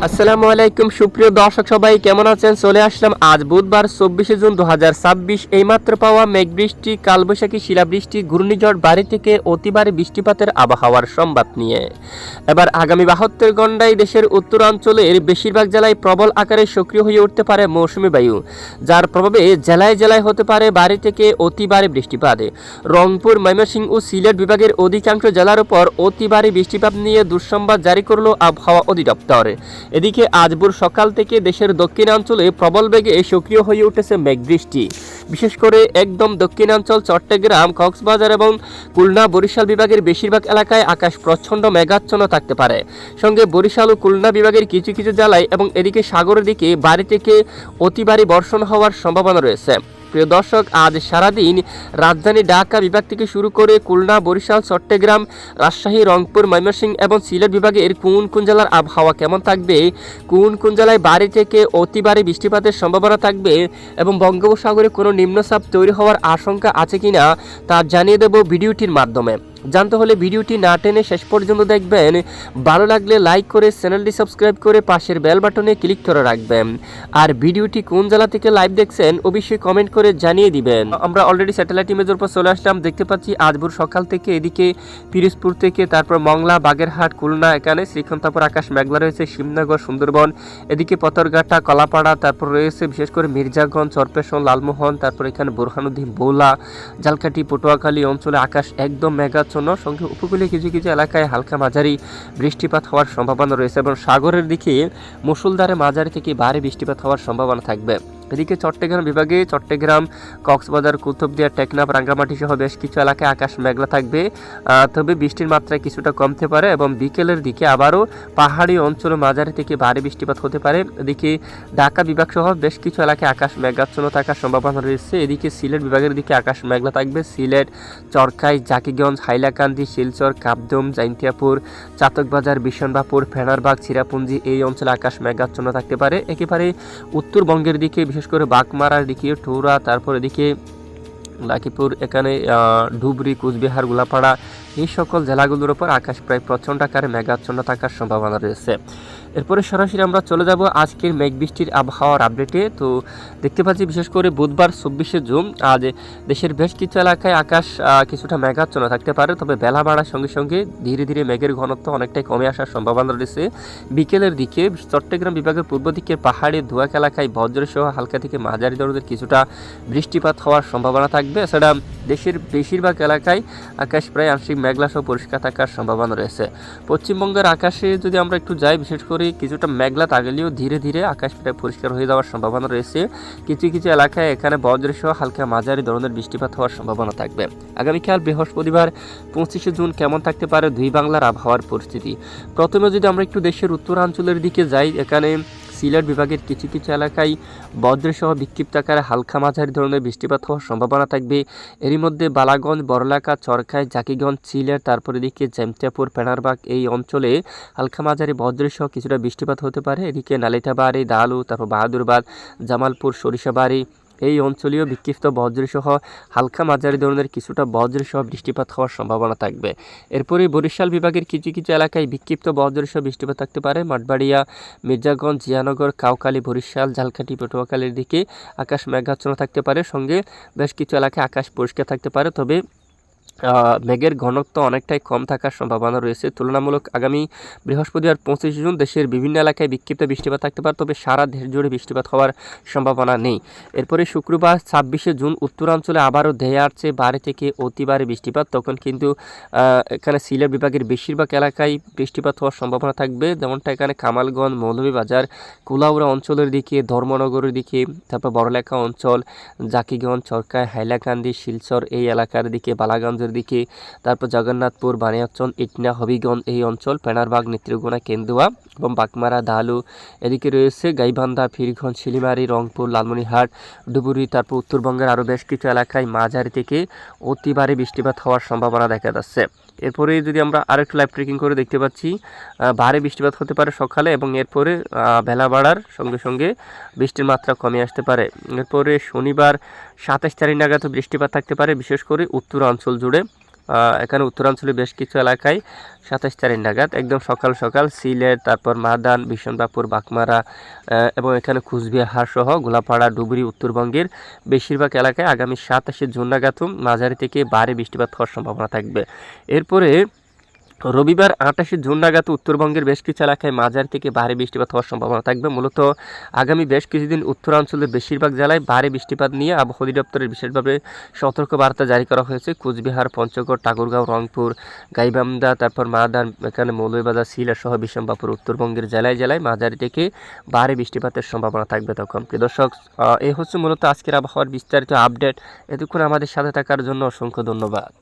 আসসালামু আলাইকুম সুপ্রিয় দর্শক সবাই কেমন আছেন। চলে আসলাম আজ বুধবার 24 জুন 2026 এইমাত্র পাওয়া মেঘবৃষ্টি, কালবৈশাখী, শিলাবৃষ্টি, ঘূর্ণিঝড়, বাড়ি থেকে অতি ভারী বৃষ্টিপাতের আবহাওয়ার সংবাদ নিয়ে। এবার আগামী 72 ঘণ্টায় দেশের উত্তরাঞ্চলের বেশিরভাগ জেলায় প্রবল আকারে সক্রিয় হয়ে উঠতে পারে মৌসুমী বায়ু, যার প্রভাবে জেলায় জেলায় হতে পারে ভারী থেকে অতি ভারী বৃষ্টিপাত। রংপুর, ময়মনসিংহ ও সিলেট বিভাগের অধিকাংশ জেলার উপর অতি ভারী বৃষ্টিপাত নিয়ে দুঃসংবাদ জারি করল আবহাওয়া অধিদপ্তর। এদিকে আজ ভোর সকাল থেকে দেশের দক্ষিণাঞ্চলে প্রবল বেগে সক্রিয় হয়ে উঠেছে মেঘবৃষ্টি। বিশেষ করে একদম দক্ষিণাঞ্চল চট্টগ্রাম, কক্সবাজার এবং খুলনা, বরিশাল বিভাগের বেশিরভাগ এলাকায় আকাশ প্রচণ্ড মেঘাচ্ছন্ন থাকতে পারে। সঙ্গে বরিশাল ও খুলনা বিভাগের কিছু কিছু জেলায় এবং এদিকে সাগরের দিকে ভারী থেকে অতি ভারী বর্ষণ হওয়ার সম্ভাবনা রয়েছে। প্রিয় দর্শক, আজ সারাদিন রাজধানী ঢাকা বিভাগ থেকে শুরু করে খুলনা, বরিশাল, চট্টগ্রাম, রাজশাহী, রংপুর, ময়মনসিংহ এবং সিলেট বিভাগের কোন কোন জেলার আবহাওয়া কেমন থাকবে, কোন কোন জেলায় ভারী থেকে অতি ভারী বৃষ্টিপাতের সম্ভাবনা থাকবে এবং বঙ্গোপসাগরে কোনো নিম্নচাপ তৈরি হওয়ার আশঙ্কা আছে কিনা তা জানিয়ে দেব ভিডিওটির মাধ্যমে। জানতে হলে ভিডিওটি না টেনে শেষ পর্যন্ত দেখবেন। ভালো লাগলে লাইক করে চ্যানেলটি সাবস্ক্রাইব করে পাশের বেল বাটনে ক্লিক করে রাখবেন। আর ভিডিওটি কোন জেলা থেকে লাইভ দেখছেন অবশ্যই কমেন্ট করে জানিয়ে দিবেন। আমরা অলরেডি স্যাটেলাইট ইমেজের উপর চলে আসলাম। দেখতে পাচ্ছি আজ ভোর সকাল থেকে এদিকে পিরোজপুর থেকে, তারপর মংলা, বাগেরহাট, খুলনা, এখানে শ্রীকান্তাপুর আকাশ মেঘলা রয়েছে, শিবনগর, সুন্দরবন, এদিকে পতরঘাটা, কলাপাড়া, তারপর রয়েছে বিশেষ করে মির্জাগঞ্জ, চরপেশন, লালমোহন, তারপর এখানে বোরহানুদ্দিন, বৌলা, ঝালকাঠি, পটুয়াখালী অঞ্চলে আকাশ একদম মেঘা সঙ্গে উপকূলীয় কিছু কিছু এলাকায় হালকা মাঝারি বৃষ্টিপাত হওয়ার সম্ভাবনা রয়েছে এবং সাগরের দিকে মুষলধারে মাঝারি থেকে ভারী বৃষ্টিপাত হওয়ার সম্ভাবনা থাকবে। এদিকে চট্টগ্রাম বিভাগে চট্টগ্রাম, কক্সবাজার, কুতুবদিয়া, টেকনাফ, রাঙ্গামাটি সহ বেশ কিছু এলাকায় আকাশ মেঘলা থাকবে, তবে বৃষ্টির মাত্রা কিছুটা কমতে পারে এবং বিকেলের দিকে আবারও পাহাড়ি অঞ্চলে মাঝারি থেকে ভারী বৃষ্টিপাত হতে পারে। এদিকে ঢাকা বিভাগ সহ বেশ কিছু এলাকায় আকাশ মেঘাচ্ছন্ন থাকার সম্ভাবনা রয়েছে। এদিকে সিলেট বিভাগের দিকে আকাশ মেঘলা থাকবে। সিলেট, চরকাই, জাকিগঞ্জ, হাইলাকান্দি, শিলচর, কাবদম, জাইন্তিয়াপুর, চাতকবাজার, বিশনবাপুর, ফেনারবাগ, চিরাপুঞ্জি এই অঞ্চলে আকাশ মেঘাচ্ছন্ন থাকতে পারে। একেবারে উত্তরবঙ্গের দিকে বিশেষ করে বাগমারার দিকে, ঠোরা, তারপর এদিকে লাকিপুর, এখানে ধুবড়ি, কুচবিহার, গোলাপাড়া এই সকল জেলাগুলোর উপর আকাশ প্রায় প্রচণ্ড আকারে মেঘাচ্ছন্ন থাকার সম্ভাবনা রয়েছে। এরপরে সরাসরি আমরা চলে যাব আজকের মেঘ বৃষ্টির আবহাওয়ার আপডেটে। তো দেখতে পাচ্ছি বিশেষ করে বুধবার 24 জুন আজ দেশের বেশ কিছু এলাকায় আকাশ কিছুটা মেঘাচ্ছন্ন থাকতে পারে, তবে বেলা বাড়ার সঙ্গে সঙ্গে ধীরে ধীরে মেঘের ঘনত্ব অনেকটাই কমে আসার সম্ভাবনা রয়েছে। বিকেলের দিকে চট্টগ্রাম বিভাগের পূর্ব দিকের পাহাড়ি ধোঁয়াক এলাকায় বজ্রসহ হালকা থেকে মাঝারি ধরনের কিছুটা বৃষ্টিপাত হওয়ার সম্ভাবনা থাকবে। এছাড়া দেশের বেশিরভাগ এলাকায় আকাশ প্রায় আংশিক মেঘলা সহ পরিষ্কার থাকার সম্ভাবনা রয়েছে। পশ্চিমবঙ্গের আকাশে যদি আমরা একটু যাই, বিশেষ করে কিছুটা মেঘলা থাকলেও ধীরে ধীরে আকাশ প্রায় পরিষ্কার হয়ে যাওয়ার সম্ভাবনা রয়েছে। কিছু কিছু এলাকায় এখানে বজ্রসহ হালকা মাঝারি ধরনের বৃষ্টিপাত হওয়ার সম্ভাবনা থাকবে। আগামীকাল বৃহস্পতিবার 25 জুন কেমন থাকতে পারে দুই বাংলার আবহাওয়ার পরিস্থিতি। প্রথমে যদি আমরা একটু দেশের উত্তরাঞ্চলের দিকে যাই, এখানে সিলেট বিভাগের কিছু কিছু এলাকায় বজ্রসহ বিক্ষিপ্ত আকারে হালকা মাঝারি ধরনের বৃষ্টিপাত হওয়ার সম্ভাবনা থাকবে। এরই মধ্যে বালাগঞ্জ, বড়লাকা, চরখাই, জাকিগঞ্জ, সিলেট, তারপর এদিকে জামতিয়াপুর, ফেনারবাগ এই অঞ্চলে হালকা মাঝারি বজ্রসহ কিছুটা বৃষ্টিপাত হতে পারে। এদিকে নালিতাবাড়ি, দালু, তারপর বাহাদুরবাদ, জামালপুর, সরিষাবাড়ি এই অঞ্চলীয় বিক্ষিপ্ত বজ্রসহ হালকা মাঝারি ধরনের কিছুটা বজ্রসহ বৃষ্টিপাত হওয়ার সম্ভাবনা থাকবে। এরপরে বরিশাল বিভাগের কিছু কিছু এলাকায় বিক্ষিপ্ত বজ্রসহ বৃষ্টিপাত থাকতে পারে। মঠবাড়িয়া, মির্জাগঞ্জ, জিয়ানগর, কাউখালী, বরিশাল, ঝালকাঠি, পটুয়াখালীর দিকে আকাশ মেঘাচ্ছন্ন থাকতে পারে। সঙ্গে বেশ কিছু এলাকায় আকাশ পরিষ্কার থাকতে পারে, তবে মেঘের ঘনত্ব অনেকটাই কম থাকার সম্ভাবনা রয়েছে তুলনামূলক। আগামী বৃহস্পতিবার 25 জুন দেশের বিভিন্ন এলাকায় বিক্ষিপ্ত বৃষ্টিপাত থাকতে পারে, তবে সারা দেশ জুড়ে বৃষ্টিপাত হওয়ার সম্ভাবনা নেই। এরপরে শুক্রবার 26 জুন উত্তরাঞ্চলে আবারও ধেয়ে আসছে ভারী থেকে অতি ভারী বৃষ্টিপাত। তখন কিন্তু এখানে সিলেট বিভাগের বেশিরভাগ এলাকায় বৃষ্টিপাত হওয়ার সম্ভাবনা থাকবে, যেমনটা এখানে কামালগঞ্জ, মৌলভীবাজার, কুলাউড়া অঞ্চলের দিকে, ধর্মনগরের দিকে, তারপর বড়লেখা অঞ্চল, জাকিগঞ্জ, চরকায়, হাইলাকান্দি, শিলচর এই এলাকার দিকে, বালাগঞ্জের দিকে, তারপর জগন্নাথপুর, বানিয়াচন, ইটনা, হবিগঞ্জ এই অঞ্চল, পেনারবাগ, নেত্রকোনা, কেন্দুয়া এবং বাগমারা, দালু, এদিকে রয়েছে গাইবান্ধা, ফিরগঞ্জ, শিলিমারি, রংপুর, লালমনিরহাট, ডুবুরি, তারপর উত্তরবঙ্গের আরও বেশ কিছু এলাকায় মাঝারি থেকে অতি ভারী বৃষ্টিপাত হওয়ার সম্ভাবনা দেখা যাচ্ছে। এরপরে যদি আমরা আরেকটু লাইভ ট্রেকিং করে দেখতে পাচ্ছি ভারী বৃষ্টিপাত হতে পারে সকালে এবং এরপরে বেলা বাড়ার সঙ্গে সঙ্গে বৃষ্টির মাত্রা কমে আসতে পারে। এরপরে শনিবার 27 তারিখ নাগাদ বৃষ্টিপাত থাকতে পারে, বিশেষ করে উত্তরাঞ্চল জুড়ে। এখানে উত্তরাঞ্চলে বেশ কিছু এলাকায় 27 তারিখ নাগাদ একদম সকাল সকাল সিলেট, তারপর মাদান, বিশনবাপুর, বাগমারা এবং এখানে কুচবিহার সহ গোলাপাড়া, ডুবুরি, উত্তরবঙ্গের বেশিরভাগ এলাকায় আগামী 27 জুন নাগাদ মাঝারি থেকে ভারী বৃষ্টিপাত হওয়ার সম্ভাবনা থাকবে। এরপরে রবিবার 28 জুন নাগাদ উত্তরবঙ্গের বেশ কিছু এলাকায় মাঝারি থেকে ভারী বৃষ্টিপাত হওয়ার সম্ভাবনা থাকবে। মূলত আগামী বেশ কিছুদিন উত্তরাঞ্চলের বেশিরভাগ জেলায় ভারী বৃষ্টিপাত নিয়ে আবহাওয়া অধিদপ্তরের বিশেষভাবে সতর্কবার্তা জারি করা হয়েছে। কুচবিহার, পঞ্চগড়, ঠাকুরগাঁও, রংপুর, গাইবান্ধা, তারপর মাদান, এখানে মৌলভীবাজার, সিলেট সহ বিশনবাপুর উত্তরবঙ্গের জেলায় জেলায় মাঝারি থেকে ভারী বৃষ্টিপাতের সম্ভাবনা থাকবে। তখন প্রিয় দর্শক, এই হচ্ছে মূলত আজকের আবহাওয়ার বিস্তারিত আপডেট। এতক্ষণ আমাদের সাথে থাকার জন্য অসংখ্য ধন্যবাদ।